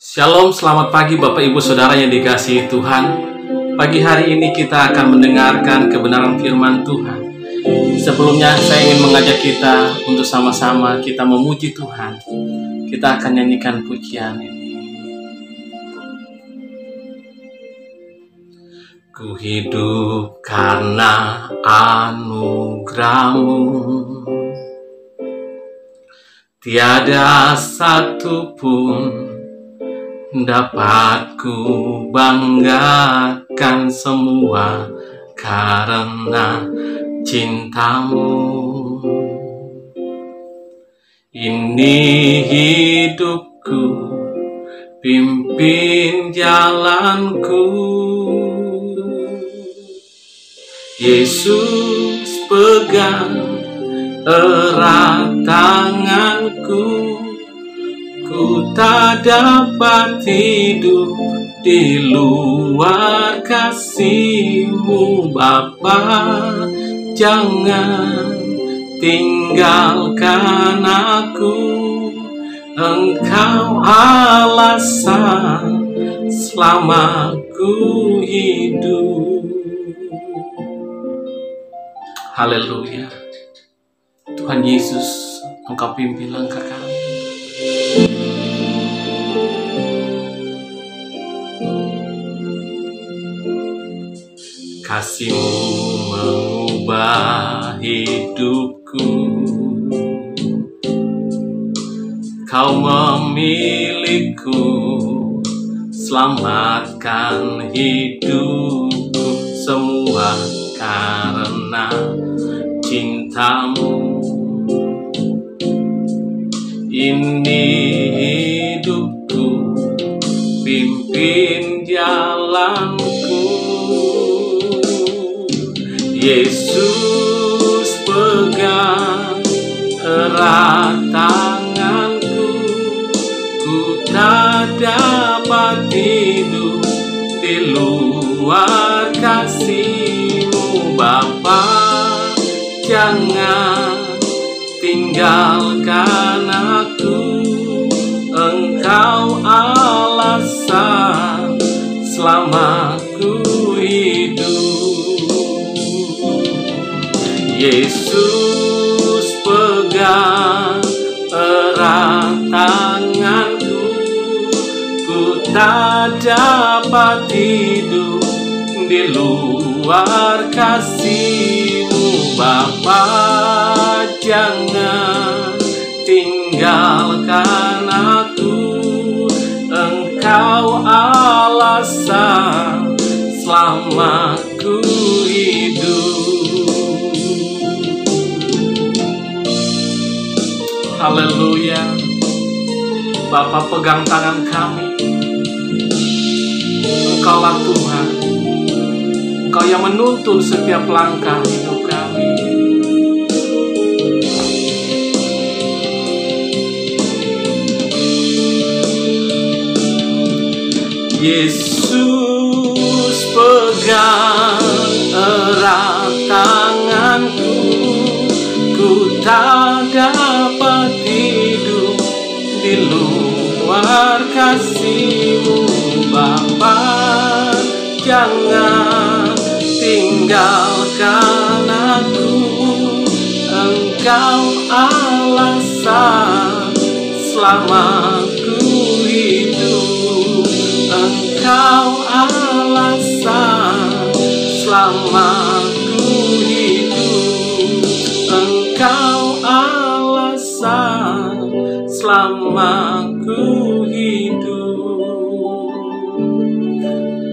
Shalom, selamat pagi Bapak Ibu Saudara yang dikasihi Tuhan. Pagi hari ini kita akan mendengarkan kebenaran firman Tuhan. Sebelumnya saya ingin mengajak kita untuk sama-sama kita memuji Tuhan. Kita akan nyanyikan pujian ini. Ku hidup karena anugerah-Mu, tiada satupun dapat ku banggakan, semua karena cinta-Mu. Ini hidupku, pimpin jalanku. Yesus pegang erat tanganku. Ku tak dapat hidup di luar kasih-Mu, Bapa. Jangan tinggalkan aku. Engkau alasan selama ku hidup. Haleluya. Tuhan Yesus, Engkau pimpin langkah kami. Kasih-Mu mengubah hidupku. Kau memilihku, selamatkan hidupku. Semua karena cinta-Mu. Ini hidupku, pimpin jalanku. Yesus pegang erat tanganku. Ku tak dapat hidup di luar kasih-Mu, Bapa. Jangan tinggalkan aku. Engkau alasan selama ku hidup. Yesus pegang erat tanganku. Ku tak dapat hidup di luar kasih-Mu, Bapa. Jangan tinggalkan aku. Engkau alasan selama ku hidup. Haleluya. Bapa, pegang tangan kami. Engkaulah Tuhan. Engkau yang menuntun setiap langkah hidup kami. Yesus pegang erat tanganku. Ku tak dapat hidup di luar kasih-Mu, Bapa. Jangan tinggalkan aku. Engkau alasan selama ku hidup. Engkau alasan selama ku hidup. Engkau alasan selama ku hidup.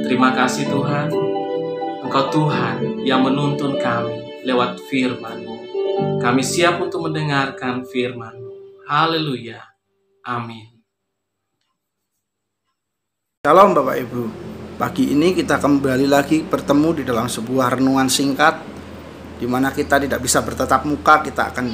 Terima kasih Tuhan. Engkau Tuhan yang menuntun kami lewat firman-Mu. Kami siap untuk mendengarkan firman-Mu. Haleluya. Amin. Shalom Bapak Ibu. Pagi ini kita kembali lagi bertemu di dalam sebuah renungan singkat, di mana kita tidak bisa bertatap muka. Kita akan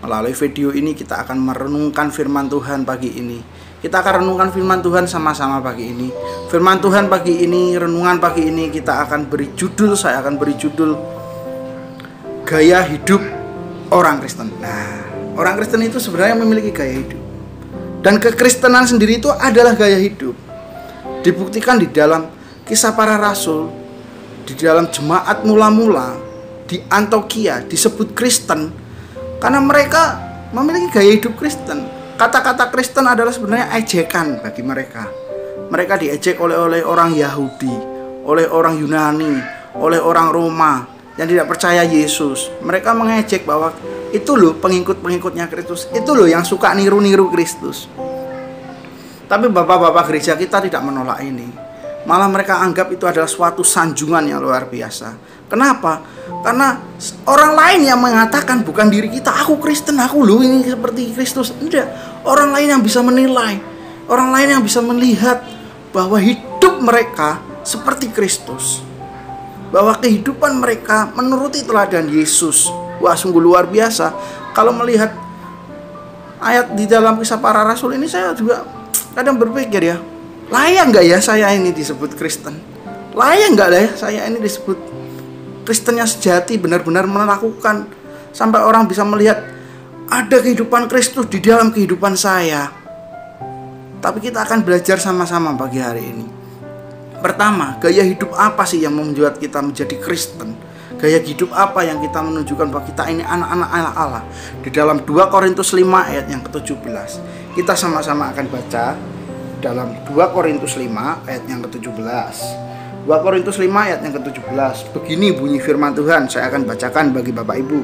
melalui video ini kita akan merenungkan firman Tuhan pagi ini. Kita akan renungkan firman Tuhan sama-sama pagi ini. Firman Tuhan pagi ini, renungan pagi ini kita akan beri judul, saya akan beri judul Gaya Hidup Orang Kristen. Nah, orang Kristen itu sebenarnya memiliki gaya hidup. Dan kekristenan sendiri itu adalah gaya hidup. Dibuktikan di dalam Kisah Para Rasul, di dalam jemaat mula-mula di Antioquia disebut Kristen karena mereka memiliki gaya hidup Kristen. Kata-kata Kristen adalah sebenarnya ejekan bagi mereka. Mereka diejek oleh orang Yahudi, oleh orang Yunani, oleh orang Roma yang tidak percaya Yesus. Mereka mengejek bahwa itu loh pengikut-pengikutnya Kristus, itu loh yang suka niru-niru Kristus. Tapi bapak-bapak gereja kita tidak menolak ini. Malah mereka anggap itu adalah suatu sanjungan yang luar biasa. Kenapa? Karena orang lain yang mengatakan, bukan diri kita, aku Kristen, aku loh ini seperti Kristus. Tidak, orang lain yang bisa menilai, orang lain yang bisa melihat bahwa hidup mereka seperti Kristus, bahwa kehidupan mereka menuruti teladan Yesus. Wah, sungguh luar biasa. Kalau melihat ayat di dalam Kisah Para Rasul ini, saya juga kadang berpikir ya, layak nggak ya saya ini disebut Kristen? Layak nggak ya saya ini disebut Kristen yang sejati, benar-benar melakukan sampai orang bisa melihat ada kehidupan Kristus di dalam kehidupan saya. Tapi kita akan belajar sama-sama pagi hari ini. Pertama, gaya hidup apa sih yang membuat kita menjadi Kristen? Gaya hidup apa yang kita menunjukkan bahwa kita ini anak-anak Allah? Di dalam 2 Korintus 5 ayat yang ke-17. Kita sama-sama akan baca dalam 2 Korintus 5 ayat yang ke-17. 2 Korintus 5 ayat yang ke-17. Begini bunyi firman Tuhan, saya akan bacakan bagi Bapak Ibu.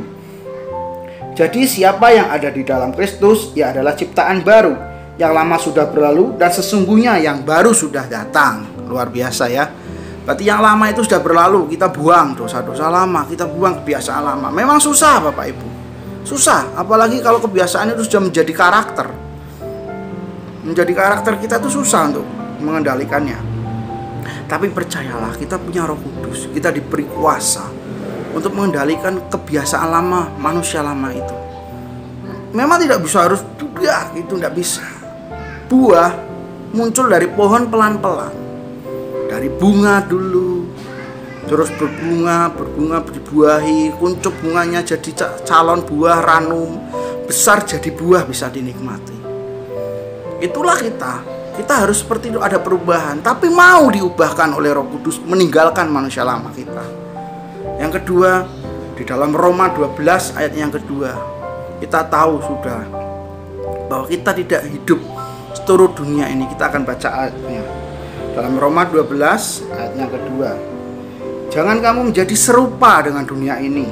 Jadi siapa yang ada di dalam Kristus, ia adalah ciptaan baru. Yang lama sudah berlalu dan sesungguhnya yang baru sudah datang. Luar biasa ya. Berarti yang lama itu sudah berlalu, kita buang dosa-dosa lama, kita buang kebiasaan lama. Memang susah Bapak Ibu. Susah, apalagi kalau kebiasaan itu sudah menjadi karakter. Menjadi karakter kita itu susah untuk mengendalikannya. Tapi percayalah, kita punya Roh Kudus, kita diberi kuasa untuk mengendalikan kebiasaan lama, manusia lama itu. Memang tidak bisa harus juga, itu tidak bisa. Buah muncul dari pohon pelan-pelan. Dari bunga dulu, terus berbunga, dibuahi, kuncup bunganya jadi calon buah ranum, besar jadi buah bisa dinikmati. Itulah kita. Kita harus seperti itu, ada perubahan, tapi mau diubahkan oleh Roh Kudus, meninggalkan manusia lama kita. Yang kedua, di dalam Roma 12 ayat yang kedua, kita tahu sudah bahwa kita tidak hidup seluruh dunia ini. Kita akan baca ayatnya. Dalam Roma 12 ayat yang kedua. Jangan kamu menjadi serupa dengan dunia ini,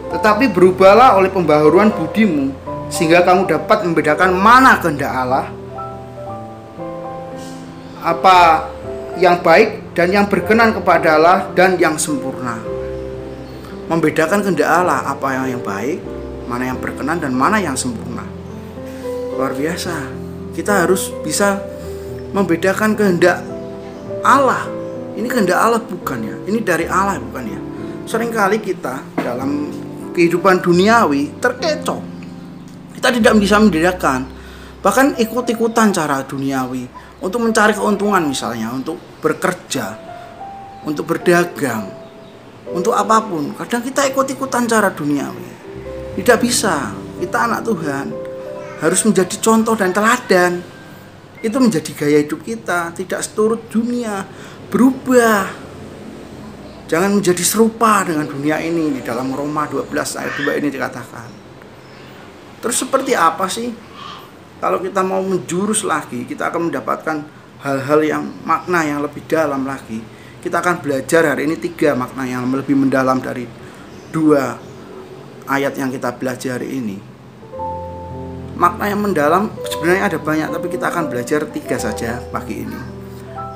tetapi berubahlah oleh pembaharuan budimu, sehingga kamu dapat membedakan mana kehendak Allah, apa yang baik dan yang berkenan kepada Allah dan yang sempurna. Membedakan kehendak Allah, apa yang baik, mana yang berkenan dan mana yang sempurna. Luar biasa. Kita harus bisa membedakan kehendak Allah. Ini kehendak Allah bukan ya, ini dari Allah bukan ya. Seringkali kita dalam kehidupan duniawi terkecoh. Kita tidak bisa membedakan, bahkan ikut-ikutan cara duniawi untuk mencari keuntungan, misalnya untuk bekerja, untuk berdagang, untuk apapun. Kadang kita ikut-ikutan cara duniawi. Tidak bisa. Kita anak Tuhan harus menjadi contoh dan teladan. Itu menjadi gaya hidup kita, tidak seturut dunia, berubah. Jangan menjadi serupa dengan dunia ini. Di dalam Roma 12 ayat 2 ini dikatakan. Terus seperti apa sih? Kalau kita mau menjurus lagi, kita akan mendapatkan hal-hal yang makna yang lebih dalam lagi. Kita akan belajar hari ini 3 makna yang lebih mendalam dari 2 ayat yang kita belajar hari ini. Makna yang mendalam sebenarnya ada banyak, tapi kita akan belajar 3 saja pagi ini.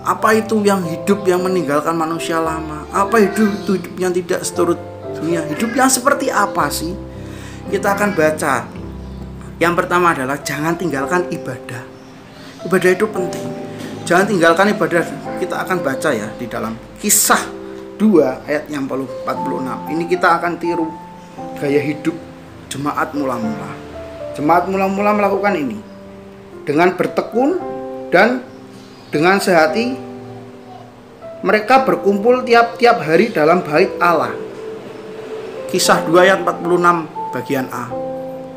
Apa itu yang hidup yang meninggalkan manusia lama? Apa hidup yang tidak seturut dunia? Hidup yang seperti apa sih? Kita akan baca. Yang pertama adalah jangan tinggalkan ibadah. Ibadah itu penting. Jangan tinggalkan ibadah. Kita akan baca ya di dalam Kisah 2 ayat yang 46. Ini kita akan tiru gaya hidup jemaat mula-mula. Jemaat mula-mula melakukan ini dengan bertekun dan dengan sehati. Mereka berkumpul tiap-tiap hari dalam bait Allah. Kisah 2 ayat 46 bagian A.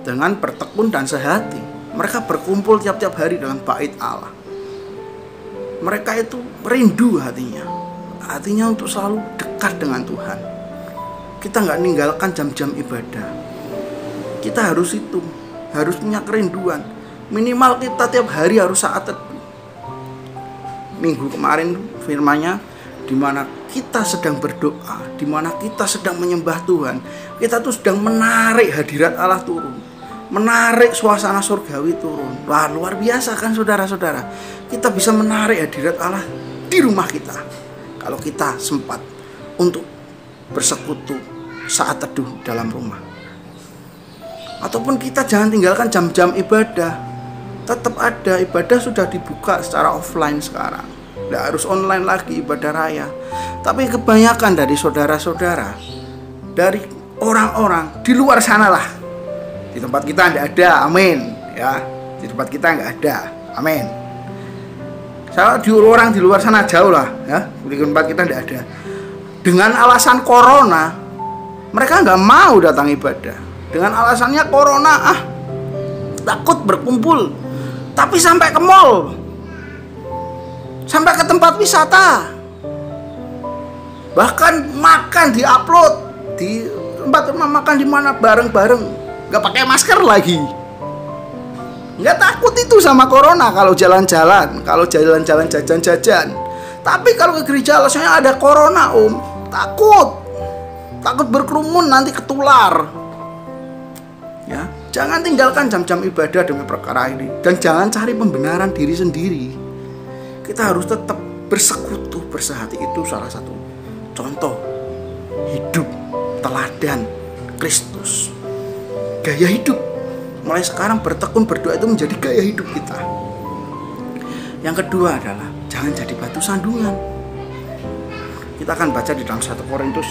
Dengan bertekun dan sehati. Mereka berkumpul tiap-tiap hari dalam bait Allah. Mereka itu rindu hatinya untuk selalu dekat dengan Tuhan. Kita nggak ninggalkan jam-jam ibadah. Kita harus punya kerinduan. Minimal kita tiap hari harus saat teduh. Minggu kemarin firman-Nya, di mana kita sedang berdoa, di mana kita sedang menyembah Tuhan, kita tuh sedang menarik hadirat Allah turun, menarik suasana surgawi turun. Wah, luar biasa kan saudara-saudara. Kita bisa menarik hadirat Allah di rumah kita kalau kita sempat untuk bersekutu saat teduh dalam rumah. Ataupun kita jangan tinggalkan jam-jam ibadah. Tetap ada, ibadah sudah dibuka secara offline sekarang. Tidak harus online lagi ibadah raya. Tapi kebanyakan dari saudara-saudara, dari orang-orang di luar sana lah. Di tempat kita tidak ada, amin. Ya, di tempat kita nggak ada, amin. Saya orang di luar sana jauh lah, ya. Di tempat kita tidak ada. Dengan alasan corona, mereka nggak mau datang ibadah. Dengan alasannya corona, takut berkumpul. Tapi sampai ke mall, sampai ke tempat wisata, bahkan makan diupload di tempat makan di mana bareng-bareng, nggak pakai masker lagi. Nggak takut itu sama corona kalau jalan-jalan, jajan-jajan. Tapi kalau ke gereja alasannya ada corona, takut berkerumun nanti ketular. Ya, jangan tinggalkan jam-jam ibadah demi perkara ini, dan jangan cari pembenaran diri sendiri. Kita harus tetap bersekutu, bersehati. Itu salah satu contoh hidup teladan Kristus. Gaya hidup. Mulai sekarang bertekun berdoa itu menjadi gaya hidup kita. Yang kedua adalah jangan jadi batu sandungan. Kita akan baca di dalam 1 Korintus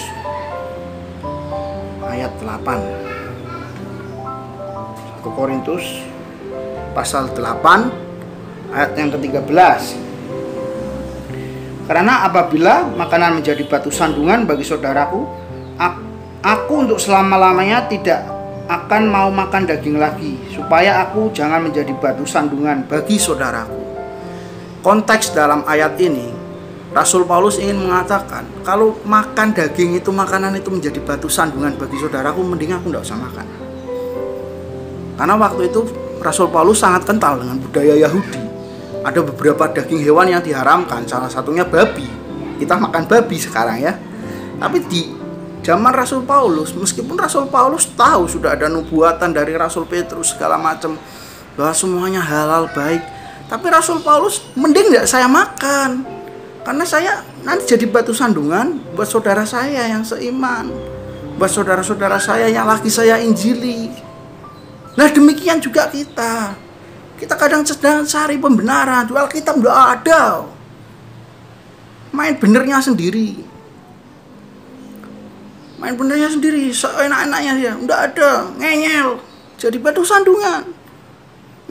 ayat 8. 1 Korintus pasal 8 ayat yang ke-13. Karena apabila makanan menjadi batu sandungan bagi saudaraku, aku untuk selama-lamanya tidak akan mau makan daging lagi, supaya aku jangan menjadi batu sandungan bagi saudaraku. Konteks dalam ayat ini, Rasul Paulus ingin mengatakan, kalau makan daging itu, makanan itu menjadi batu sandungan bagi saudaraku, mending aku tidak usah makan. Karena waktu itu Rasul Paulus sangat kental dengan budaya Yahudi. Ada beberapa daging hewan yang diharamkan, salah satunya babi. Kita makan babi sekarang ya. Tapi di zaman Rasul Paulus, meskipun Rasul Paulus tahu sudah ada nubuatan dari Rasul Petrus segala macam bahwa semuanya halal baik, tapi Rasul Paulus mending tidak saya makan, karena saya nanti jadi batu sandungan buat saudara saya yang seiman, buat saudara-saudara saya yang lagi saya injili. Nah, demikian juga kita kadang sedang cari pembenaran, di Alkitab tidak ada, main benernya sendiri, seenak-enaknya dia, tidak ada, ngeyel, jadi batu sandungan.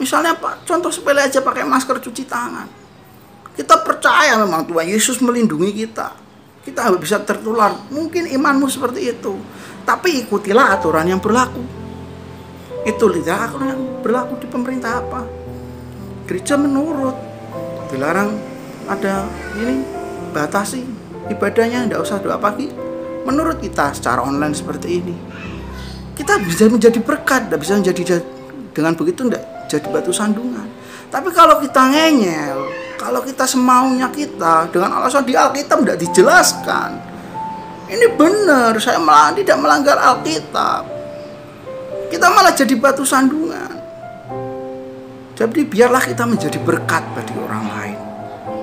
Misalnya Pak, contoh sepele aja, pakai masker, cuci tangan. Kita percaya memang Tuhan Yesus melindungi kita bisa tertular. Mungkin imanmu seperti itu, tapi ikutilah aturan yang berlaku. Itu lidah aturan yang berlaku di pemerintah apa? Gereja menurut, dilarang ada ini, batasi ibadahnya, tidak usah doa pagi. Menurut kita secara online seperti ini, kita bisa menjadi berkat, tidak bisa menjadi dengan begitu tidak jadi batu sandungan. Tapi kalau kita ngeyel, kalau kita semaunya kita dengan alasan di Alkitab tidak dijelaskan, ini benar, saya malah tidak melanggar Alkitab, kita malah jadi batu sandungan. Jadi biarlah kita menjadi berkat bagi orang lain,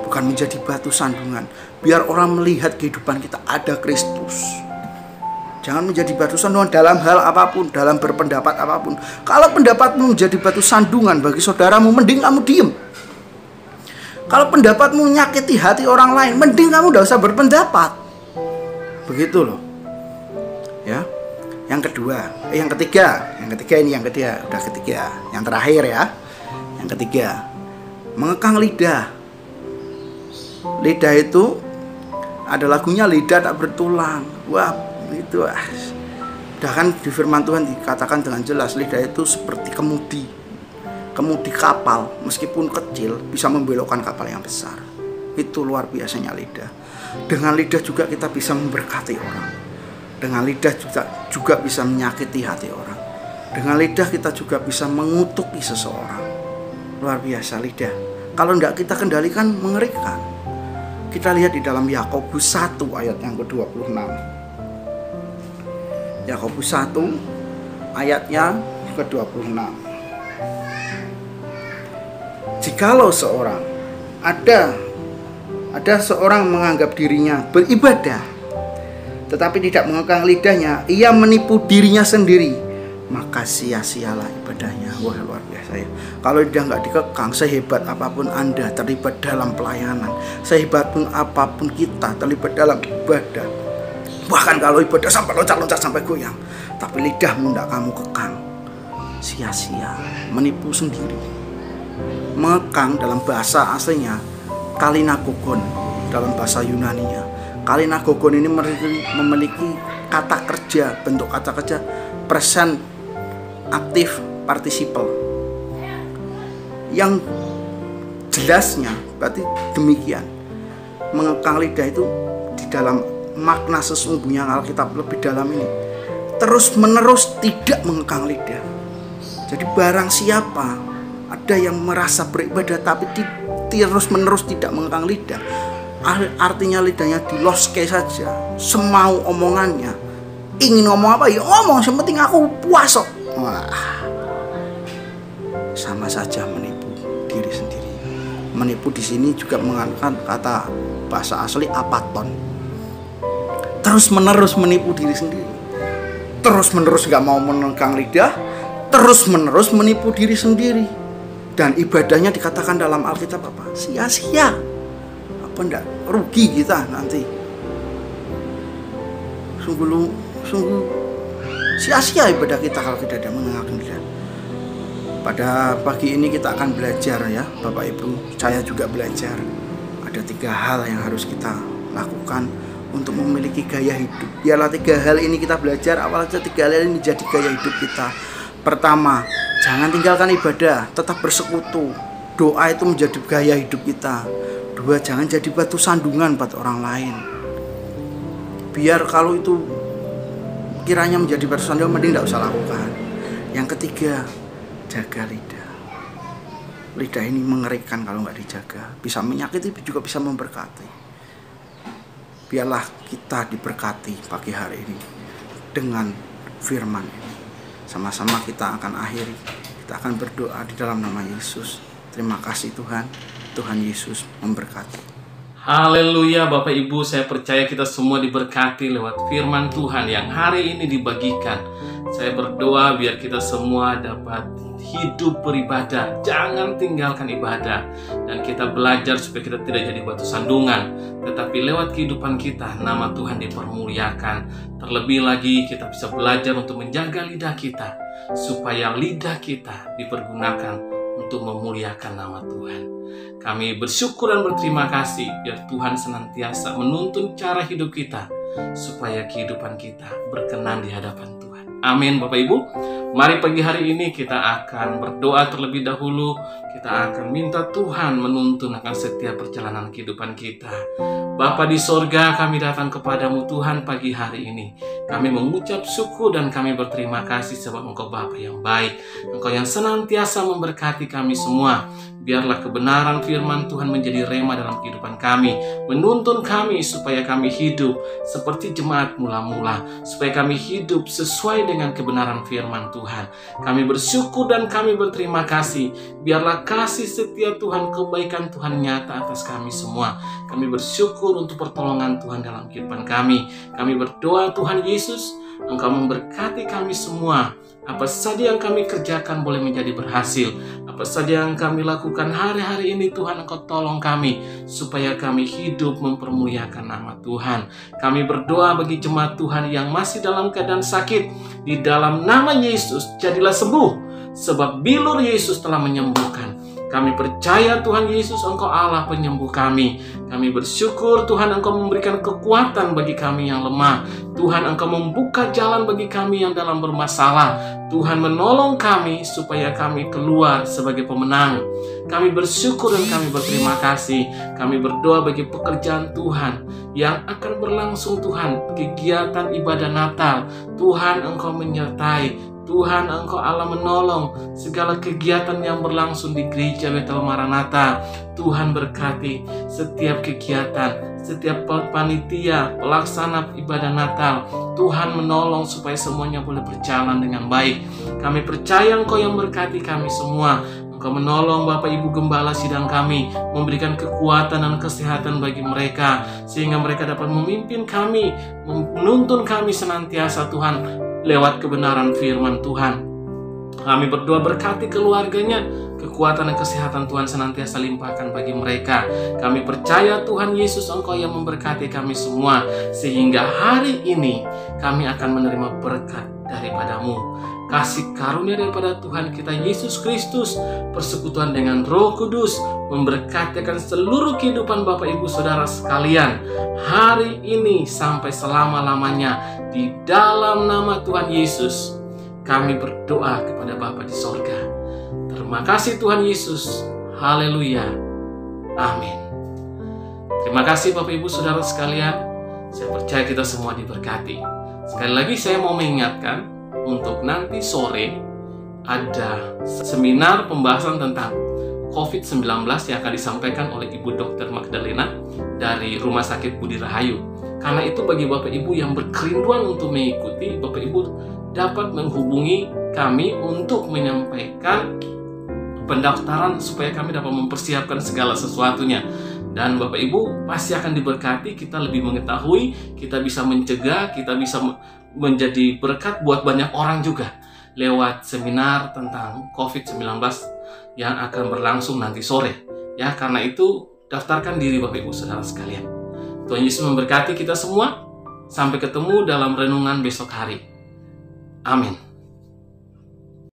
bukan menjadi batu sandungan. Biar orang melihat kehidupan kita ada Kristus. Jangan menjadi batu sandungan dalam hal apapun, dalam berpendapat apapun. Kalau pendapatmu menjadi batu sandungan bagi saudaramu, mending kamu diem. Kalau pendapatmu nyakiti hati orang lain, mending kamu tidak usah berpendapat. Begitu loh. Ya. Yang ketiga ini yang ketiga, yang terakhir ya. Yang ketiga, mengekang lidah. Lidah itu ada lagunya, lidah tak bertulang. Wah, itu udah kan di firman Tuhan dikatakan dengan jelas, lidah itu seperti kemudi. kemudi kapal meskipun kecil bisa membelokkan kapal yang besar. Itu luar biasanya lidah. Dengan lidah juga kita bisa memberkati orang. Dengan lidah juga bisa menyakiti hati orang. Dengan lidah kita juga bisa mengutuki seseorang. Luar biasa lidah. Kalau tidak kita kendalikan mengerikan. Kita lihat di dalam Yakobus 1 ayat yang ke-26. Yakobus 1 ayatnya ke-26. Jikalau seorang ada seorang menganggap dirinya beribadah tetapi tidak mengekang lidahnya, ia menipu dirinya sendiri, maka sia-sialah ibadahnya. Wah, luar biasa ya. Kalau lidah nggak dikekang, sehebat apapun Anda terlibat dalam pelayanan, sehebat pun apapun kita terlibat dalam ibadah, bahkan kalau ibadah sampai loncat-loncat sampai goyang, tapi lidahmu tidak kamu kekang, sia-sia, menipu sendiri. Mengekang dalam bahasa aslinya kalinagogon, dalam bahasa Yunaninya. Kalinagogon ini memiliki kata kerja, bentuk kata kerja present aktif participle. Yang jelasnya berarti demikian. Mengekang lidah itu di dalam makna sesungguhnya Alkitab lebih dalam ini, terus menerus tidak mengekang lidah. Jadi barang siapa ada yang merasa beribadah tapi terus menerus tidak mengekang lidah, artinya lidahnya diloske saja, semau omongannya, ingin ngomong apa ya ngomong, yang penting aku puas. Wah, sama saja menipu diri sendiri. Menipu di sini juga menggunakan kata bahasa asli apaton. Terus menerus menipu diri sendiri, terus menerus gak mau mengekang lidah, terus menerus menipu diri sendiri. Dan ibadahnya dikatakan dalam Alkitab apa? Sia-sia. Apa enggak? Rugi kita nanti. Sungguh sia-sia ibadah kita kalau kita tidak mengekang lidah. Pada pagi ini kita akan belajar ya Bapak Ibu. Saya juga belajar. Ada 3 hal yang harus kita lakukan untuk memiliki gaya hidup. Biarlah 3 hal ini kita belajar. Awalnya 3 hal ini jadi gaya hidup kita. Pertama, jangan tinggalkan ibadah, tetap bersekutu. Doa itu menjadi gaya hidup kita. 2, jangan jadi batu sandungan buat orang lain. Biar kalau itu kiranya menjadi batu sandungan, mending tidak usah lakukan. Yang ketiga, jaga lidah. Lidah ini mengerikan kalau nggak dijaga. Bisa menyakiti, juga bisa memberkati. Biarlah kita diberkati pagi hari ini dengan firman ini. Sama-sama kita akan akhiri. Kita akan berdoa di dalam nama Yesus. Terima kasih Tuhan. Tuhan Yesus memberkati. Haleluya Bapak Ibu, saya percaya kita semua diberkati lewat firman Tuhan yang hari ini dibagikan. Saya berdoa biar kita semua dapat hidup beribadah, jangan tinggalkan ibadah. Dan kita belajar supaya kita tidak jadi batu sandungan, tetapi lewat kehidupan kita nama Tuhan dipermuliakan. Terlebih lagi kita bisa belajar untuk menjaga lidah kita, supaya lidah kita dipergunakan untuk memuliakan nama Tuhan. Kami bersyukur dan berterima kasih biar Tuhan senantiasa menuntun cara hidup kita, supaya kehidupan kita berkenan di hadapan Tuhan. Amin Bapak Ibu. Mari pagi hari ini kita akan berdoa terlebih dahulu. Kita akan minta Tuhan menuntun akan setiap perjalanan kehidupan kita. Bapa di sorga, kami datang kepadamu Tuhan pagi hari ini. Kami mengucap syukur dan kami berterima kasih sebab Engkau Bapa yang baik. Engkau yang senantiasa memberkati kami semua. Biarlah kebenaran firman Tuhan menjadi rema dalam kehidupan kami, menuntun kami supaya kami hidup seperti jemaat mula-mula, supaya kami hidup sesuai dengan kebenaran firman Tuhan. Kami bersyukur dan kami berterima kasih. Biarlah kasih setia Tuhan, kebaikan Tuhan nyata atas kami semua. Kami bersyukur untuk pertolongan Tuhan dalam kehidupan kami. Kami berdoa Tuhan Yesus, Engkau memberkati kami semua. Apa saja yang kami kerjakan boleh menjadi berhasil. Apa saja yang kami lakukan hari-hari ini Tuhan, Engkau tolong kami supaya kami hidup mempermuliakan nama Tuhan. Kami berdoa bagi jemaat Tuhan yang masih dalam keadaan sakit. Di dalam nama Yesus jadilah sembuh, sebab bilur Yesus telah menyembuhkan. Kami percaya Tuhan Yesus, Engkau Allah penyembuh kami. Kami bersyukur Tuhan, Engkau memberikan kekuatan bagi kami yang lemah. Tuhan, Engkau membuka jalan bagi kami yang dalam bermasalah. Tuhan menolong kami supaya kami keluar sebagai pemenang. Kami bersyukur dan kami berterima kasih. Kami berdoa bagi pekerjaan Tuhan yang akan berlangsung Tuhan. Kegiatan ibadah Natal, Tuhan Engkau menyertai. Tuhan, Engkau Allah menolong segala kegiatan yang berlangsung di Gereja Bethel Maranatha. Tuhan berkati setiap kegiatan, setiap panitia, pelaksana ibadah Natal. Tuhan menolong supaya semuanya boleh berjalan dengan baik. Kami percaya Engkau yang berkati kami semua. Engkau menolong Bapak Ibu Gembala sidang kami, memberikan kekuatan dan kesehatan bagi mereka, sehingga mereka dapat memimpin kami, menuntun kami senantiasa Tuhan, lewat kebenaran firman Tuhan. Kami berdoa berkati keluarganya, kekuatan dan kesehatan Tuhan senantiasa limpahkan bagi mereka. Kami percaya Tuhan Yesus, Engkau yang memberkati kami semua, sehingga hari ini kami akan menerima berkat daripada-Mu. Kasih karunia daripada Tuhan kita Yesus Kristus, persekutuan dengan Roh Kudus, memberkati akan seluruh kehidupan Bapak Ibu Saudara sekalian, hari ini sampai selama-lamanya. Di dalam nama Tuhan Yesus, kami berdoa kepada Bapa di sorga. Terima kasih Tuhan Yesus. Haleluya. Amin. Terima kasih Bapak Ibu Saudara sekalian. Saya percaya kita semua diberkati. Sekali lagi saya mau mengingatkan, untuk nanti sore ada seminar pembahasan tentang COVID-19 yang akan disampaikan oleh Ibu Dr. Magdalena dari Rumah Sakit Budi Rahayu. Karena itu bagi Bapak Ibu yang berkerinduan untuk mengikuti, Bapak Ibu dapat menghubungi kami untuk menyampaikan pendaftaran supaya kami dapat mempersiapkan segala sesuatunya. Dan Bapak Ibu pasti akan diberkati, kita lebih mengetahui, kita bisa mencegah, kita bisa menjadi berkat buat banyak orang juga lewat seminar tentang COVID-19 yang akan berlangsung nanti sore. Ya, karena itu daftarkan diri Bapak Ibu Saudara sekalian. Tuhan Yesus memberkati kita semua. Sampai ketemu dalam renungan besok hari. Amin.